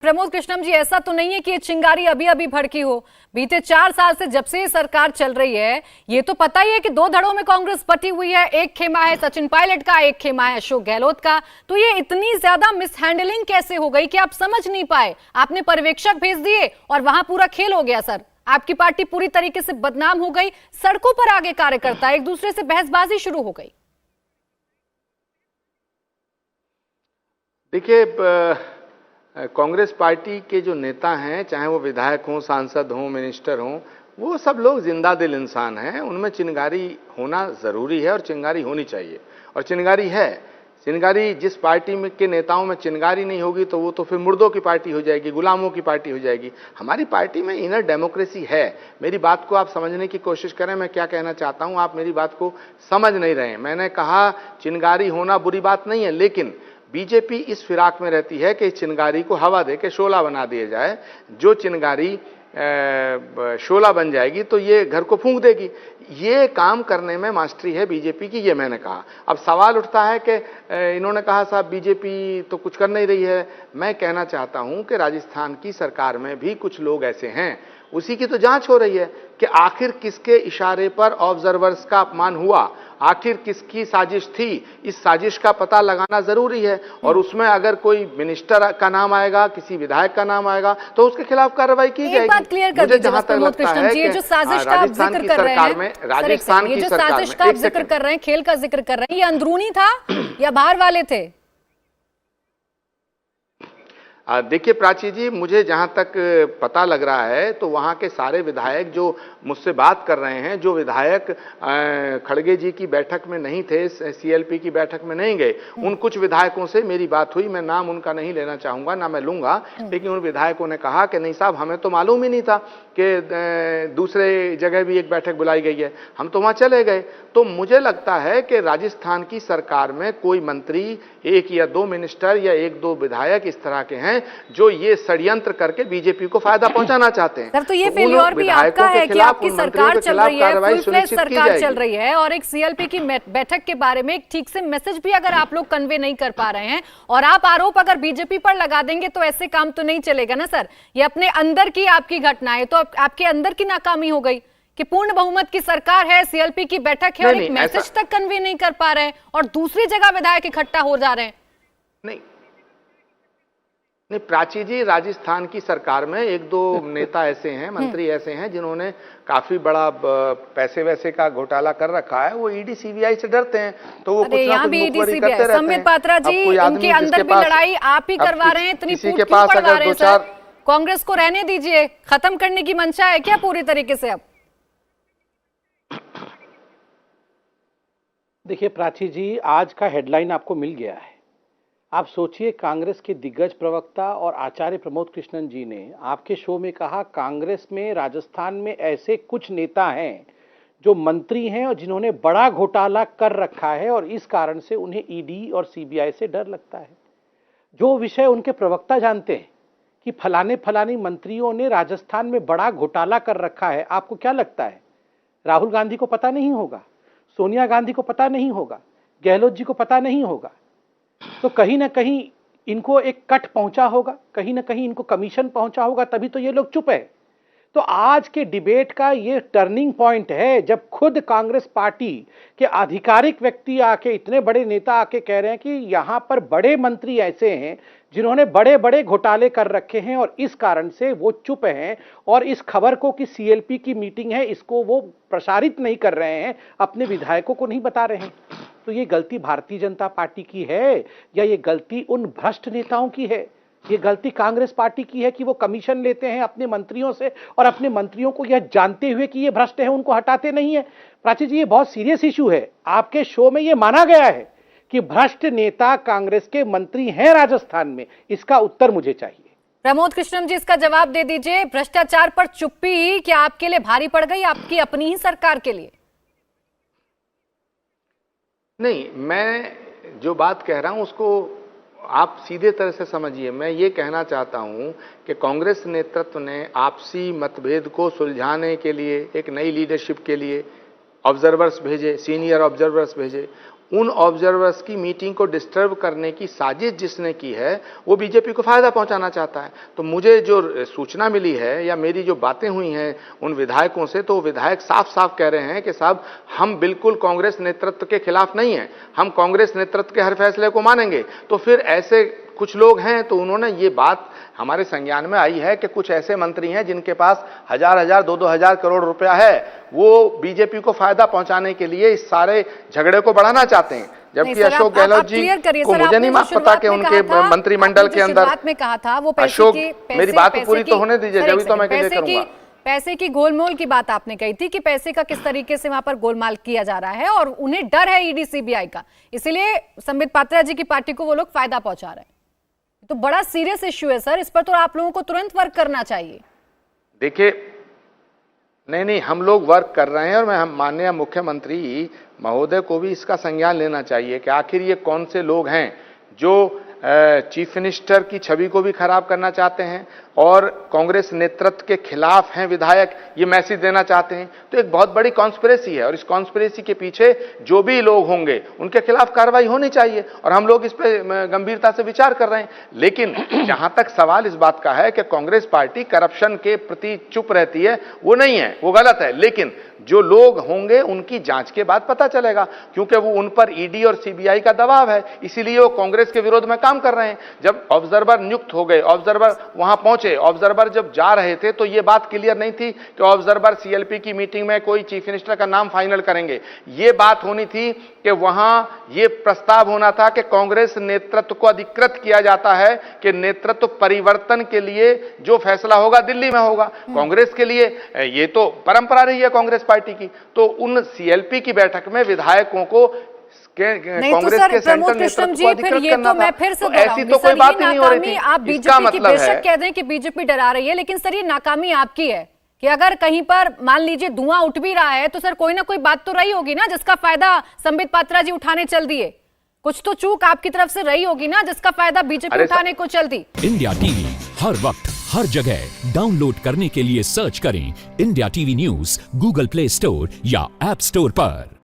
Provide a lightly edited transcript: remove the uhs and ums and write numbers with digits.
प्रमोद कृष्णम जी, ऐसा तो नहीं है कि ये चिंगारी अभी अभी भड़की हो। बीते 4 साल से जब से ये सरकार चल रही है, ये तो पता ही है कि 2 धड़ों में कांग्रेस बटी हुई है। एक खेमा है सचिन पायलट का, एक खेमा है अशोक गहलोत का। तो ये इतनी ज्यादा मिसहैंडलिंग कैसे हो गई कि आप समझ नहीं पाए? आपने पर्यवेक्षक भेज दिए और वहां पूरा खेल हो गया सर। आपकी पार्टी पूरी तरीके से बदनाम हो गई। सड़कों पर आगे कार्यकर्ता एक दूसरे से बहसबाजी शुरू हो गई। देखिए, कांग्रेस पार्टी के जो नेता हैं, चाहे वो विधायक हों, सांसद हों, मिनिस्टर हों, वो सब लोग जिंदा दिल इंसान हैं। उनमें चिंगारी होना जरूरी है और चिंगारी होनी चाहिए, और चिंगारी है। चिंगारी जिस पार्टी में के नेताओं में चिंगारी नहीं होगी तो वो तो फिर मुर्दों की पार्टी हो जाएगी, गुलामों की पार्टी हो जाएगी। हमारी पार्टी में इनर डेमोक्रेसी है। मेरी बात को आप समझने की कोशिश करें, मैं क्या कहना चाहता हूं। आप मेरी बात को समझ नहीं रहे हैं। मैंने कहा चिंगारी होना बुरी बात नहीं है, लेकिन बीजेपी इस फिराक में रहती है कि इस चिंगारी को हवा दे के शोला बना दिया जाए। जो चिंगारी शोला बन जाएगी तो ये घर को फूंक देगी। ये काम करने में मास्टरी है बीजेपी की, ये मैंने कहा। अब सवाल उठता है कि इन्होंने कहा साहब बीजेपी तो कुछ कर नहीं रही है। मैं कहना चाहता हूं कि राजस्थान की सरकार में भी कुछ लोग ऐसे हैं, उसी की तो जांच हो रही है कि आखिर किसके इशारे पर ऑब्जर्वर्स का अपमान हुआ, आखिर किसकी साजिश थी। इस साजिश का पता लगाना जरूरी है, और उसमें अगर कोई मिनिस्टर का नाम आएगा, किसी विधायक का नाम आएगा, तो उसके खिलाफ कार्रवाई की जाएगी। बात क्लियर कर दीजिए जहां तक लगता है कि जो साजिश का आप जिक्र कर रहे हैं, राजस्थान की साजिश का आप जिक्र कर रहे हैं, खेल का जिक्र कर रहे हैं, ये अंदरूनी था या बाहर वाले थे? देखिए प्राची जी, मुझे जहां तक पता लग रहा है तो वहां के सारे विधायक जो मुझसे बात कर रहे हैं, जो विधायक खड़गे जी की बैठक में नहीं थे, सीएलपी की बैठक में नहीं गए, उन कुछ विधायकों से मेरी बात हुई। मैं नाम उनका नहीं लेना चाहूंगा, ना मैं लूंगा, लेकिन उन विधायकों ने कहा कि नहीं साहब, हमें तो मालूम ही नहीं था कि दूसरे जगह भी एक बैठक बुलाई गई है, हम तो वहां चले गए। तो मुझे लगता है कि राजस्थान की सरकार में कोई मंत्री, 1 या 2 मिनिस्टर या 1-2 विधायक इस तरह के हैं जो ये षड्यंत्र करके बीजेपी को फायदा पहुंचाना चाहते हैं। सर, तो ये फेल्योर भी आपका है कि आपकी सरकार चल रही है, फुल फ्लेज सरकार चल रही है, और एक सीएलपी की बैठक के बारे में एक ठीक से मैसेज भी अगर आप लोग कन्वे नहीं कर पा रहे हैं, और आप आरोप अगर बीजेपी पर लगा देंगे तो ऐसे काम तो नहीं चलेगा ना सर। ये अपने अंदर की आपकी घटना है, तो आपके अंदर की नाकामी हो गई कि पूर्ण बहुमत की सरकार है, सीएलपी की बैठक है, और एक मैसेज तक कन्वे नहीं कर पा रहे हैं, और दूसरी जगह विधायक इकट्ठा हो जा रहे हैं। नहीं प्राची जी, राजस्थान की सरकार में 1-2 नेता ऐसे हैं, मंत्री ऐसे हैं जिन्होंने काफी बड़ा पैसे वैसे का घोटाला कर रखा है। वो ईडी सीबीआई से डरते हैं, तो वो कुछ ना कुछ मुखबरी करते रहते हैं। संबित पात्रा जी, उनके अंदर भी लड़ाई आप ही करवा रहे हैं, इतनी फूट क्यों पड़वा रहे हैं सर? कांग्रेस को रहने दीजिए, खत्म करने की मंशा है क्या पूरी तरीके से अब? देखिए प्राची जी, आज का हेडलाइन आपको मिल गया है। आप सोचिए, कांग्रेस के दिग्गज प्रवक्ता और आचार्य प्रमोद कृष्णन जी ने आपके शो में कहा, कांग्रेस में राजस्थान में ऐसे कुछ नेता हैं जो मंत्री हैं और जिन्होंने बड़ा घोटाला कर रखा है, और इस कारण से उन्हें ईडी और सीबीआई से डर लगता है। जो विषय उनके प्रवक्ता जानते हैं कि फलाने फलानी मंत्रियों ने राजस्थान में बड़ा घोटाला कर रखा है, आपको क्या लगता है राहुल गांधी को पता नहीं होगा, सोनिया गांधी को पता नहीं होगा, गहलोत जी को पता नहीं होगा? तो कहीं ना कहीं इनको एक कट पहुंचा होगा, कहीं ना कहीं इनको कमीशन पहुंचा होगा, तभी तो ये लोग चुप है। तो आज के डिबेट का ये टर्निंग पॉइंट है, जब खुद कांग्रेस पार्टी के आधिकारिक व्यक्ति आके, इतने बड़े नेता आके कह रहे हैं कि यहां पर बड़े मंत्री ऐसे हैं जिन्होंने बड़े बड़े घोटाले कर रखे हैं, और इस कारण से वो चुप हैं, और इस खबर को कि सीएलपी की मीटिंग है इसको वो प्रसारित नहीं कर रहे हैं, अपने विधायकों को नहीं बता रहे हैं। तो ये गलती भारतीय जनता पार्टी की है या ये गलती उन भ्रष्ट नेताओं की है? ये गलती कांग्रेस पार्टी की है कि वो कमीशन लेते हैं अपने मंत्रियों से, और अपने मंत्रियों को यह जानते हुए कि ये भ्रष्ट है उनको हटाते नहीं है। प्राची जी, ये बहुत सीरियस इशू है। आपके शो में ये माना गया है कि भ्रष्ट नेता कांग्रेस के मंत्री हैं राजस्थान में, इसका उत्तर मुझे चाहिए। प्रमोद कृष्णम जी, इसका जवाब दे दीजिए। भ्रष्टाचार पर चुप्पी क्या आपके लिए भारी पड़ गई, आपकी अपनी ही सरकार के लिए? नहीं, मैं जो बात कह रहा हूं उसको आप सीधे तरह से समझिए। मैं ये कहना चाहता हूं कि कांग्रेस नेतृत्व ने आपसी मतभेद को सुलझाने के लिए एक नई लीडरशिप के लिए ऑब्जर्वर्स भेजे, सीनियर ऑब्जर्वर्स भेजे। उन ऑब्जर्वर्स की मीटिंग को डिस्टर्ब करने की साजिश जिसने की है वो बीजेपी को फायदा पहुंचाना चाहता है। तो मुझे जो सूचना मिली है या मेरी जो बातें हुई हैं उन विधायकों से, तो विधायक साफ साफ कह रहे हैं कि साहब हम बिल्कुल कांग्रेस नेतृत्व के खिलाफ नहीं हैं, हम कांग्रेस नेतृत्व के हर फैसले को मानेंगे। तो फिर ऐसे कुछ लोग हैं, तो उन्होंने ये बात हमारे संज्ञान में आई है कि कुछ ऐसे मंत्री हैं जिनके पास 1000 2,000 करोड़ रुपया है, वो बीजेपी को फायदा पहुंचाने के लिए इस सारे झगड़े को बढ़ाना चाहते हैं। जबकि अशोक गहलोत जी को मुझे नहीं पता कि उनके मंत्रिमंडल के अंदर में कहा था वो अशोक, मेरी बात पूरी तो होने दीजिए, जब तो मैं क्लियर करूंगा। पैसे की गोलमाल की बात आपने कही थी कि पैसे का किस तरीके से वहां पर गोलमाल किया जा रहा है और उन्हें डर है ईडी सीबीआई का, इसीलिए संबित पात्रा जी की पार्टी को वो लोग फायदा पहुंचा रहे हैं। तो बड़ा सीरियस इश्यू है सर, इस पर तो आप लोगों को तुरंत वर्क करना चाहिए। देखिए, नहीं, हम लोग वर्क कर रहे हैं और मैं माननीय मुख्यमंत्री महोदय को भी इसका संज्ञान लेना चाहिए कि आखिर ये कौन से लोग हैं जो चीफ मिनिस्टर की छवि को भी खराब करना चाहते हैं और कांग्रेस नेतृत्व के खिलाफ हैं विधायक, ये मैसेज देना चाहते हैं। तो एक बहुत बड़ी कॉन्स्पिरेसी है और इस कॉन्स्पिरेसी के पीछे जो भी लोग होंगे उनके खिलाफ कार्रवाई होनी चाहिए और हम लोग इस पर गंभीरता से विचार कर रहे हैं। लेकिन जहां तक सवाल इस बात का है कि कांग्रेस पार्टी करप्शन के प्रति चुप रहती है, वो नहीं है, वो गलत है। लेकिन जो लोग होंगे उनकी जांच के बाद पता चलेगा, क्योंकि वो उन पर ईडी और सीबीआई का दबाव है, इसीलिए वो कांग्रेस के विरोध में काम कर रहे हैं। जब ऑब्जर्वर नियुक्त हो गए, ऑब्जर्वर वहां पहुंचे, ऑब्जर्वर जब जा रहे थे तो ये बात क्लियर नहीं थी कि ऑब्जर्वर सीएलपी की मीटिंग में कोई चीफ मिनिस्टर का नाम फाइनल करेंगे। ये बात होनी थी कि वहां ये प्रस्ताव होना था कि कांग्रेस नेतृत्व को अधिकृत किया जाता है कि नेतृत्व परिवर्तन के लिए जो फैसला होगा दिल्ली में होगा। कांग्रेस के लिए ये तो परंपरा रही है कांग्रेस पार्टी की। तो उन सीएलपी की बैठक में विधायकों को कांग्रेस के सेंट्रल नेतृत्व को अधिकृत करना था। तो ऐसी तो कोई बात ही नहीं हो रही थी। आप बीजेपी की बेशक कह दें कि बीजेपी डरा रही है, लेकिन सर ये नाकामी आपकी है कि अगर कहीं पर मान लीजिए धुआं उठ भी रहा है तो सर कोई ना कोई बात तो रही होगी ना जिसका फायदा संबित पात्रा जी उठाने चल दिए। कुछ तो चूक आपकी तरफ से रही होगी ना जिसका फायदा बीजेपी उठाने को चल दी। इंडिया टीवी हर वक्त हर जगह डाउनलोड करने के लिए सर्च करें India TV news Google play store या ऐप स्टोर पर।